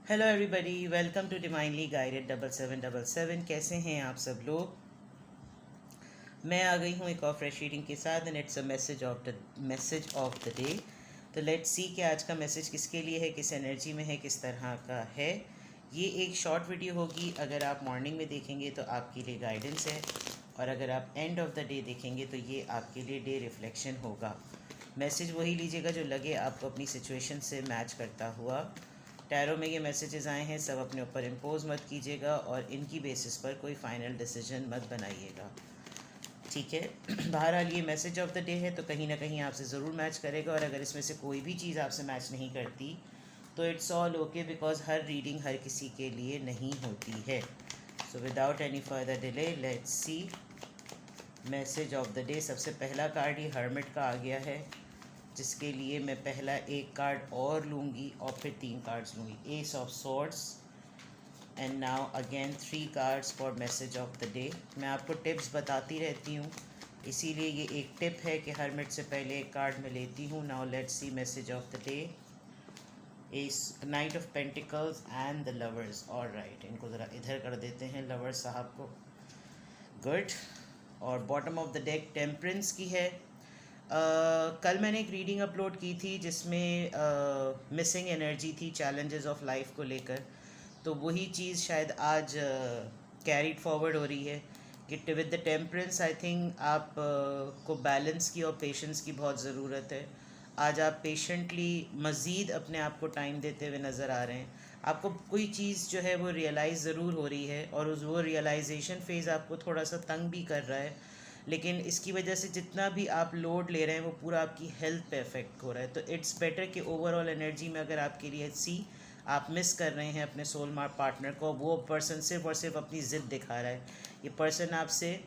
Hello everybody, welcome to divinely guided 7777। कैसे हैं आप सब लोग। मैं आ गई हूँ एक और फ्रेश रीडिंग के साथ and it's a message of the day. तो लेट्स सी कि आज का मैसेज किसके लिए है, किस एनर्जी में है, किस तरह का है। ये एक शॉर्ट वीडियो होगी। अगर आप मॉर्निंग में देखेंगे तो आपके लिए गाइडेंस है, और अगर आप एंड ऑफ द डे देखेंगे तो ये आपके लिए डे रिफ्लेक्शन होगा। मैसेज वही लीजिएगा जो लगे आपको अपनी सिचुएशन से मैच करता हुआ। टैरो में ये मैसेजेस आए हैं, सब अपने ऊपर इम्पोज मत कीजिएगा और इनकी बेसिस पर कोई फाइनल डिसीजन मत बनाइएगा, ठीक है। बहरहाल ये मैसेज ऑफ द डे है, तो कहीं ना कहीं आपसे ज़रूर मैच करेगा, और अगर इसमें से कोई भी चीज़ आपसे मैच नहीं करती तो इट्स ऑल ओके, बिकॉज हर रीडिंग हर किसी के लिए नहीं होती है। So without any further delay let's see message of the day. सबसे पहला कार्ड ही हर्मिट का आ गया है, जिसके लिए मैं पहला एक कार्ड और लूँगी और फिर 3 कार्ड्स लूँगी। S of swords and now again 3 cards for message of the day. मैं आपको टिप्स बताती रहती हूँ, इसीलिए ये एक टिप है कि हर मिनट से पहले एक कार्ड मैं लेती हूँ। Now let's see message of the day. S night of pentacles and the lovers. और राइट, इनको ज़रा इधर कर देते हैं लवर्स साहब को। गुड। और bottom of the deck temperance की है। कल मैंने एक रीडिंग अपलोड की थी जिसमें मिसिंग एनर्जी थी चैलेंजेस ऑफ लाइफ को लेकर, तो वही चीज़ शायद आज कैरीड फॉरवर्ड हो रही है कि with the temperance I think आप को बैलेंस की और पेशेंस की बहुत ज़रूरत है। आज आप पेशेंटली मज़ीद अपने आप को टाइम देते हुए नज़र आ रहे हैं। आपको कोई चीज़ जो है वो रियलाइज़ ज़रूर हो रही है, और उस वो रियलाइजेशन फेज़ आपको थोड़ा सा तंग भी कर रहा है, लेकिन इसकी वजह से जितना भी आप लोड ले रहे हैं वो पूरा आपकी हेल्थ पे इफ़ेक्ट हो रहा है। तो इट्स बेटर कि ओवरऑल एनर्जी में अगर आपके लिए आप मिस कर रहे हैं अपने सोल मार्क पार्टनर को, वो पर्सन सिर्फ और सिर्फ अपनी ज़िद दिखा रहा है। ये पर्सन आपसे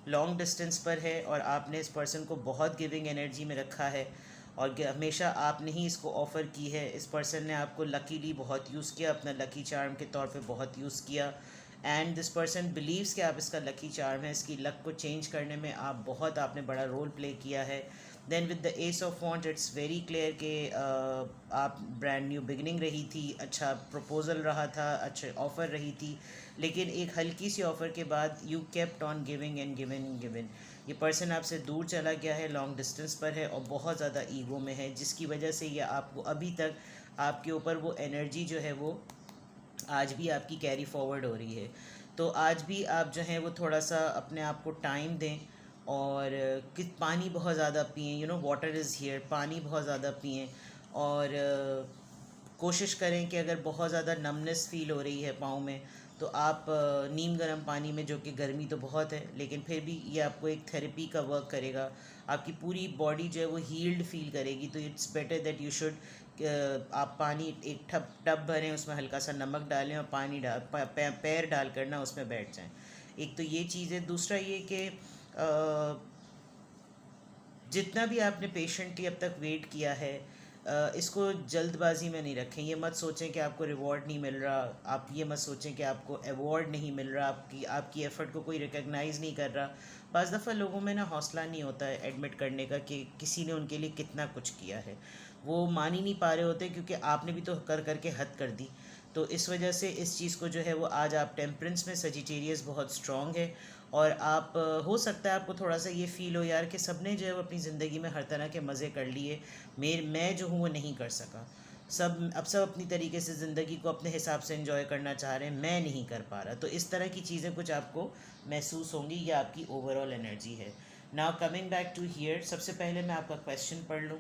लॉन्ग डिस्टेंस पर है और आपने इस पर्सन को बहुत गिविंग एनर्जी में रखा है, और हमेशा आपने ही इसको ऑफ़र की है। इस पर्सन ने आपको लकीली बहुत यूज़ किया, अपना लकी चार्म के तौर पे बहुत यूज़ किया, एंड दिस पर्सन बिलीव्स कि आप इसका लकी चार्म है। इसकी लक को चेंज करने में आपने बड़ा रोल प्ले किया है। Then with the ace of wand it's very clear कि आप ब्रांड न्यू बिगनिंग रही थी, अच्छा प्रपोजल रहा था, अच्छे ऑफ़र रही थी, लेकिन एक हल्की सी ऑफ़र के बाद you kept on giving and giving and giving. ये पर्सन आपसे दूर चला गया है, लॉन्ग डिस्टेंस पर है और बहुत ज़्यादा ईगो में है, जिसकी वजह से ये आपको अभी तक आपके ऊपर वो एनर्जी जो है वो आज भी आपकी कैरी फॉरवर्ड हो रही है। तो आज भी आप जो हैं वो थोड़ा सा अपने आप को टाइम दें, और कि पानी बहुत ज़्यादा पिएं। वाटर इज़ हियर, पानी बहुत ज़्यादा पिएं, और कोशिश करें कि अगर बहुत ज़्यादा नमनेस फील हो रही है पाँव में, तो आप नीम गर्म पानी में, जो कि गर्मी तो बहुत है लेकिन फिर भी ये आपको एक थेरेपी का वर्क करेगा। आपकी पूरी बॉडी जो है वो हील्ड फील करेगी। तो it's better that you should आप पानी एक टब भरें, उसमें हल्का सा नमक डालें और पानी पैर डाल कर ना उसमें बैठ जाएं। एक तो ये चीज़ है। दूसरा ये कि जितना भी आपने पेशेंटली अब तक वेट किया है, इसको जल्दबाजी में नहीं रखें। ये मत सोचें कि आपको रिवॉर्ड नहीं मिल रहा, आप ये मत सोचें कि आपको अवार्ड नहीं मिल रहा, आपकी एफ़र्ट को कोई रिकग्नाइज़ नहीं कर रहा। बज़ दफ़ा लोगों में ना हौसला नहीं होता है एडमिट करने का कि किसी ने उनके लिए कितना कुछ किया है। वो मान ही नहीं पा रहे होते, क्योंकि आपने भी तो कर कर के हद कर दी। तो इस वजह से इस चीज़ को जो है वो आज आप टेम्परेंस में सजिटेरियस बहुत स्ट्रॉन्ग है, और आप हो सकता है आपको थोड़ा सा ये फ़ील हो यार कि सबने जो है वो अपनी ज़िंदगी में हर तरह के मज़े कर लिए, मैं जो हूँ वो नहीं कर सका। सब अपनी तरीके से ज़िंदगी को अपने हिसाब से एंजॉय करना चाह रहे हैं, मैं नहीं कर पा रहा। तो इस तरह की चीज़ें कुछ आपको महसूस होंगी, ये आपकी ओवरऑल एनर्जी है। Now coming back to here, सबसे पहले मैं आपका क्वेश्चन पढ़ लूँ।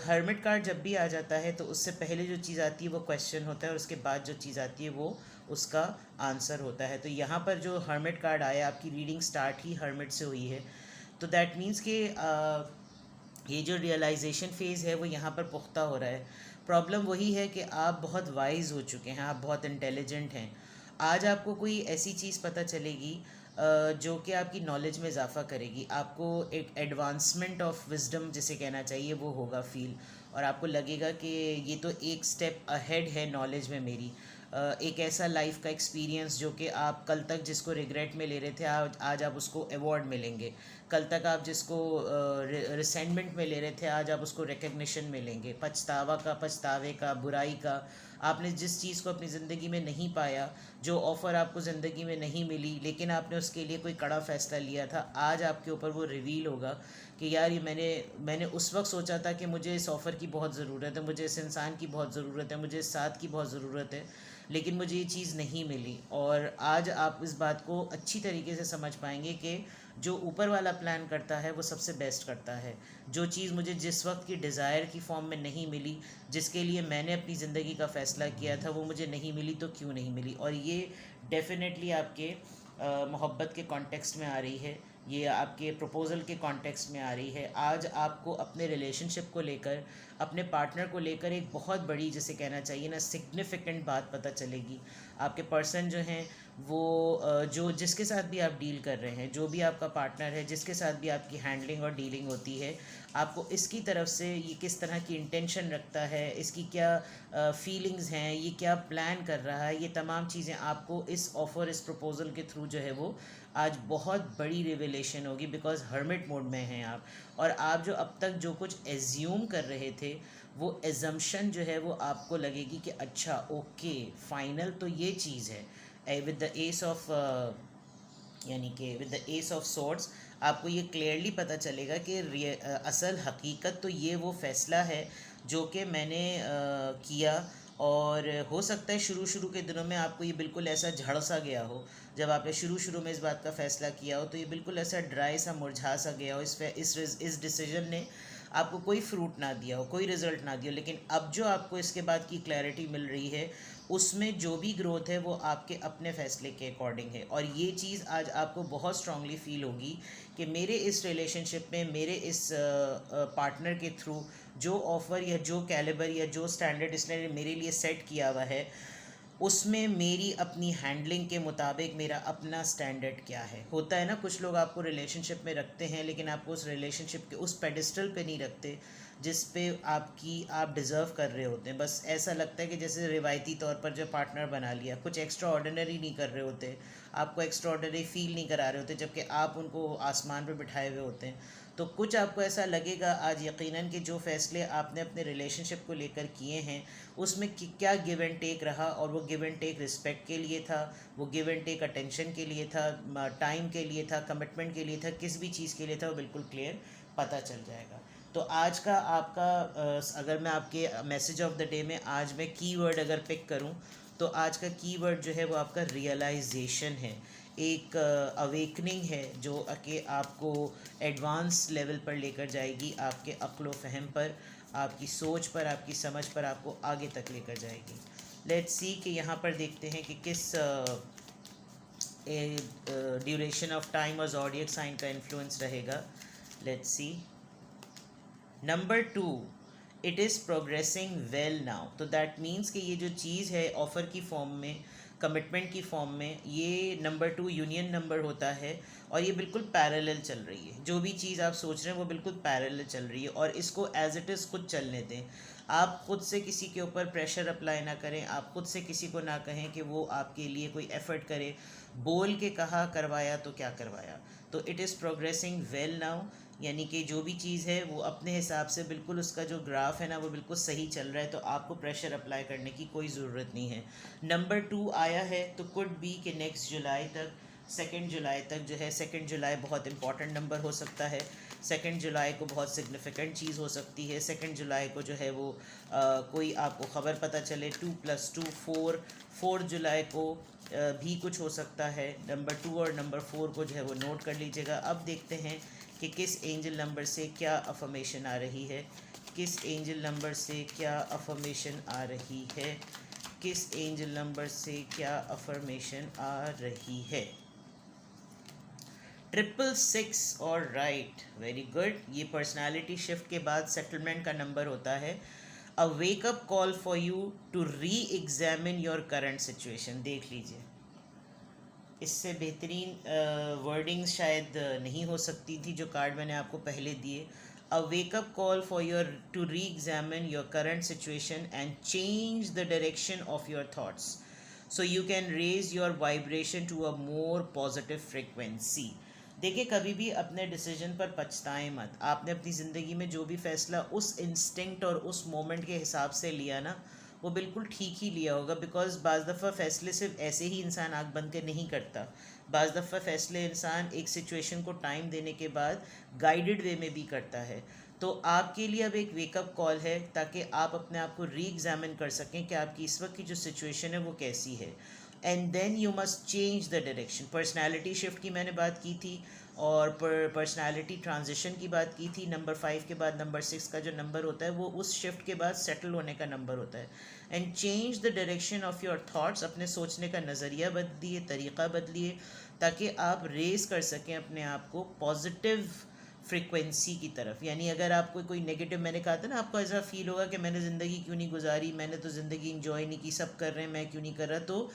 हर्मिट कार्ड जब भी आ जाता है तो उससे पहले जो चीज़ आती है वो क्वेश्चन होता है, और उसके बाद जो चीज़ आती है वो उसका आंसर होता है। तो यहाँ पर जो हर्मिट कार्ड आया, आपकी रीडिंग स्टार्ट ही हर्मिट से हुई है, तो दैट मीन्स कि ये जो रियलाइजेशन फ़ेज़ है वो यहाँ पर पुख्ता हो रहा है। प्रॉब्लम वही है कि आप बहुत वाइज हो चुके हैं, आप बहुत इंटेलिजेंट हैं। आज आपको कोई ऐसी चीज़ पता चलेगी जो कि आपकी नॉलेज में इजाफा करेगी। आपको एक एडवांसमेंट ऑफ विजडम जिसे कहना चाहिए वो होगा फील, और आपको लगेगा कि ये तो एक स्टेप अहेड है नॉलेज में मेरी। एक ऐसा लाइफ का एक्सपीरियंस जो कि आप कल तक जिसको रिग्रेट में ले रहे थे, आज आप उसको अवार्ड मिलेंगे। कल तक आप जिसको रिसेंटमेंट में ले रहे थे, आज आप उसको रिकग्निशन मिलेंगे। पछतावे का, बुराई का आपने जिस चीज़ को अपनी ज़िंदगी में नहीं पाया, जो ऑफ़र आपको ज़िंदगी में नहीं मिली, लेकिन आपने उसके लिए कोई कड़ा फैसला लिया था, आज आपके ऊपर वो रिवील होगा कि यार ये मैंने उस वक्त सोचा था कि मुझे इस ऑफ़र की बहुत ज़रूरत है, मुझे इस इंसान की बहुत ज़रूरत है, मुझे इस साथ की बहुत ज़रूरत है, लेकिन मुझे ये चीज़ नहीं मिली। और आज आप इस बात को अच्छी तरीके से समझ पाएंगे कि जो ऊपर वाला प्लान करता है वो सबसे बेस्ट करता है। जो चीज़ मुझे जिस वक्त की डिज़ायर की फॉर्म में नहीं मिली, जिसके लिए मैंने अपनी ज़िंदगी का फ़ैसला किया था, वो मुझे नहीं मिली, तो क्यों नहीं मिली। और ये डेफिनेटली आपके मोहब्बत के कॉन्टेक्स्ट में आ रही है, ये आपके प्रपोज़ल के कॉन्टेक्स्ट में आ रही है। आज आपको अपने रिलेशनशिप को लेकर, अपने पार्टनर को लेकर एक बहुत बड़ी, जिसे कहना चाहिए ना, सिग्निफिकेंट बात पता चलेगी। आपके पर्सन जो हैं वो जो जिसके साथ भी आप डील कर रहे हैं, जो भी आपका पार्टनर है, जिसके साथ भी आपकी हैंडलिंग और डीलिंग होती है, आपको इसकी तरफ से ये किस तरह की इंटेंशन रखता है, इसकी क्या फीलिंग्स हैं, ये क्या प्लान कर रहा है, ये तमाम चीज़ें आपको इस ऑफ़र, इस प्रपोज़ल के थ्रू जो है वो आज बहुत बड़ी रिवेलेशन होगी। बिकॉज हर्मिट मोड में हैं आप, और आप जो अब तक जो कुछ एज्यूम कर रहे थे, वो एजम्पशन जो है वो आपको लगेगी कि अच्छा ओके फाइनल तो ये चीज़ है। विद द एस ऑफ यानी कि with the ace of swords आपको ये क्लियरली पता चलेगा कि असल हकीकत तो ये वो फ़ैसला है जो कि मैंने किया। और हो सकता है शुरू शुरू के दिनों में आपको ये बिल्कुल ऐसा झड़ सा गया हो, जब आपने शुरू शुरू में इस बात का फ़ैसला किया हो, तो ये बिल्कुल ऐसा ड्राई सा, मुरझा सा गया हो, इस डिसीजन ने आपको कोई फ्रूट ना दिया हो, कोई रिज़ल्ट ना दिया हो। लेकिन अब जो आपको इसके बाद की क्लैरिटी मिल रही है, उसमें जो भी ग्रोथ है वो आपके अपने फ़ैसले के अकॉर्डिंग है। और ये चीज़ आज आपको बहुत स्ट्रांगली फील होगी कि मेरे इस रिलेशनशिप में, मेरे इस पार्टनर के थ्रू जो ऑफ़र या जो कैलिबर या जो स्टैंडर्ड इसने मेरे लिए सेट किया हुआ है, उसमें मेरी अपनी हैंडलिंग के मुताबिक मेरा अपना स्टैंडर्ड क्या है। होता है ना, कुछ लोग आपको रिलेशनशिप में रखते हैं, लेकिन आपको उस रिलेशनशिप के उस पेडिस्टल पे नहीं रखते जिस पे आप डिज़र्व कर रहे होते हैं। बस ऐसा लगता है कि जैसे रिवायती तौर पर जो पार्टनर बना लिया, कुछ एक्स्ट्रा ऑर्डिनरी नहीं कर रहे होते, आपको एक्स्ट्रा ऑर्डिनरी फील नहीं करा रहे होते, जबकि आप उनको आसमान पे बिठाए हुए होते हैं। तो कुछ आपको ऐसा लगेगा आज यकीनन कि जो फ़ैसले आपने अपने रिलेशनशिप को लेकर किए हैं, उसमें क्या गिव एंड टेक रहा, और वो गिव एंड टेक रिस्पेक्ट के लिए था, वो गिव एंड टेक अटेंशन के लिए था, टाइम के लिए था, कमिटमेंट के लिए था, किस भी चीज़ के लिए था, वो बिल्कुल क्लियर पता चल जाएगा। तो आज का आपका अगर मैं आपके मैसेज ऑफ द डे में आज मैं कीवर्ड अगर पिक करूं, तो आज का कीवर्ड जो है वो आपका रियलाइजेशन है। एक अवेकनिंग है जो कि आपको एडवांस लेवल पर लेकर जाएगी, आपके अक्ल व फहम पर, आपकी सोच पर, आपकी समझ पर, आपको आगे तक लेकर जाएगी। लेट्स सी कि यहाँ पर देखते हैं कि किस ड्यूरेशन ऑफ टाइम और ज़ोडिएक साइन का इन्फ्लुएंस रहेगा। Let's see. Number 2, it is progressing well now. तो दैट मीन्स कि ये जो चीज़ है ऑफ़र की फॉर्म में, कमिटमेंट की फॉर्म में, ये नंबर 2 यूनियन नंबर होता है, और ये बिल्कुल पैरेलल चल रही है। जो भी चीज़ आप सोच रहे हैं वो बिल्कुल पैरेलल चल रही है, और इसको एज इट इज़ खुद चलने दें। आप खुद से किसी के ऊपर प्रेशर अप्लाई ना करें, आप खुद से किसी को ना कहें कि वो आपके लिए कोई एफ़र्ट करे। बोल के कहा, करवाया तो क्या करवाया। तो it is progressing well now, यानी कि जो भी चीज़ है वो अपने हिसाब से बिल्कुल, उसका जो ग्राफ है ना वो बिल्कुल सही चल रहा है, तो आपको प्रेशर अप्लाई करने की कोई ज़रूरत नहीं है। नंबर 2 आया है, तो कुड बी कि नेक्स्ट जुलाई तक, 2 जुलाई तक जो है, 2 जुलाई बहुत इंपॉर्टेंट नंबर हो सकता है। 2 जुलाई को बहुत सिग्निफिकेंट चीज़ हो सकती है। 2 जुलाई को जो है वो कोई आपको ख़बर पता चले, 2+2 4, 4 जुलाई को भी कुछ हो सकता है। नंबर 2 और नंबर 4 को जो है वो नोट कर लीजिएगा। अब देखते हैं कि किस एंजल नंबर से क्या अफर्मेशन आ रही है, किस एंजल नंबर से क्या अफर्मेशन आ रही है, किस एंजल नंबर से क्या अफर्मेशन आ रही है। 666 और राइट, वेरी गुड। ये पर्सनालिटी शिफ्ट के बाद सेटलमेंट का नंबर होता है। A wake up call for you to reexamine your current situation. देख लीजिए, इससे बेहतरीन वर्डिंग्स शायद नहीं हो सकती थी जो कार्ड मैंने आपको पहले दिए। A wake up call for your to reexamine your current situation and change the direction of your thoughts so you can raise your vibration to a more positive frequency. देखिए, कभी भी अपने डिसीजन पर पछताएं मत। आपने अपनी ज़िंदगी में जो भी फ़ैसला उस इंस्टिंक्ट और उस मोमेंट के हिसाब से लिया ना, वो बिल्कुल ठीक ही लिया होगा, बिकॉज बाज़ दफ़ा फ़ैसले सिर्फ ऐसे ही इंसान आँख बंद के नहीं करता। बाज़ दफ़ा फ़ैसले इंसान एक सिचुएशन को टाइम देने के बाद गाइडेड वे में भी करता है। तो आपके लिए अब एक वेकअप कॉल है, ताकि आप अपने आप को री एग्ज़ामिन कर सकें कि आपकी इस वक्त की जो सिचुएशन है वो कैसी है, and then you must change the direction. Personality shift की मैंने बात की थी, और पर्सनैलिटी ट्रांजिशन की बात की थी। नंबर 5 के बाद नंबर 6 का जो नंबर होता है वो उस शिफ्ट के बाद सेटल होने का नंबर होता है। And change the direction of your thoughts, अपने सोचने का नज़रिया बदलिए, तरीक़ा बदलिए, ताकि आप रेस कर सकें अपने आप को पॉजिटिव फ्रिक्वेंसी की तरफ। यानी अगर आपको कोई नेगेटिव, मैंने कहा था ना, आपको ऐसा फील होगा कि मैंने ज़िंदगी क्यों नहीं गुजारी, मैंने तो ज़िंदगी इंजॉय नहीं की, सब कर रहे हैं मैं क्यों नहीं कर रहा। तो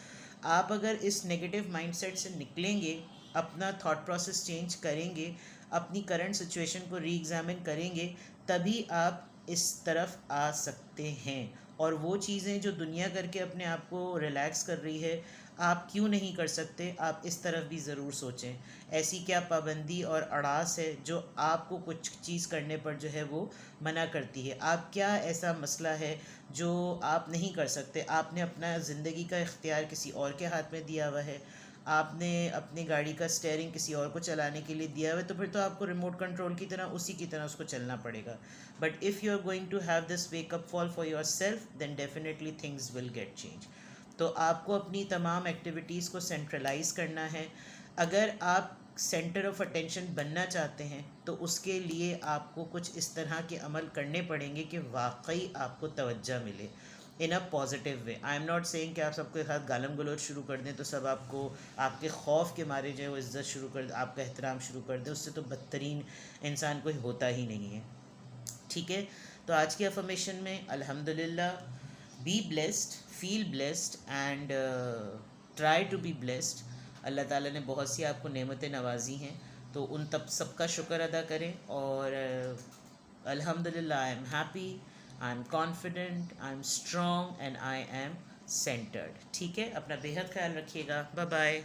आप अगर इस नेगेटिव माइंडसेट से निकलेंगे, अपना थॉट प्रोसेस चेंज करेंगे, अपनी करंट सिचुएशन को री एग्ज़ामिन करेंगे, तभी आप इस तरफ आ सकते हैं। और वो चीज़ें जो दुनिया करके अपने आप को रिलैक्स कर रही है, आप क्यों नहीं कर सकते? आप इस तरफ भी ज़रूर सोचें। ऐसी क्या पाबंदी और अड़ास है जो आपको कुछ चीज़ करने पर जो है वो मना करती है? आप क्या ऐसा मसला है जो आप नहीं कर सकते? आपने अपना ज़िंदगी का इख्तियार किसी और के हाथ में दिया हुआ है, आपने अपनी गाड़ी का स्टेयरिंग किसी और को चलाने के लिए दिया हुआ है, तो फिर तो आपको रिमोट कंट्रोल की तरह उसी की तरह उसको चलना पड़ेगा। But if you are going to have this wake up call for yourself, then definitely things will get change. तो आपको अपनी तमाम एक्टिविटीज़ को सेंट्रलाइज करना है। अगर आप सेंटर ऑफ अटेंशन बनना चाहते हैं, तो उसके लिए आपको कुछ इस तरह के अमल करने पड़ेंगे कि वाकई आपको तवज्जो मिले in a positive way. I am not saying कि आप सबके साथ गालम गलोच शुरू कर दें तो सब आपको आपके खौफ के मारे जो है वो इज़्ज़त शुरू कर, आपका एहतराम शुरू कर दें। उससे तो बदतरीन इंसान कोई होता ही नहीं है। ठीक है, तो आज की अफर्मेशन में अल्हम्दुलिल्लाह, be blessed, feel blessed and try to be blessed. अल्लाह ताला ने बहुत सी आपको नेमतें नवाजी हैं, तो उन तब सबका शुक्र अदा करें। और अल्हम्दुलिल्लाह, I am happy, I am confident, I am strong and I am centred. ठीक है, अपना बेहद ख्याल रखिएगा। Bye bye.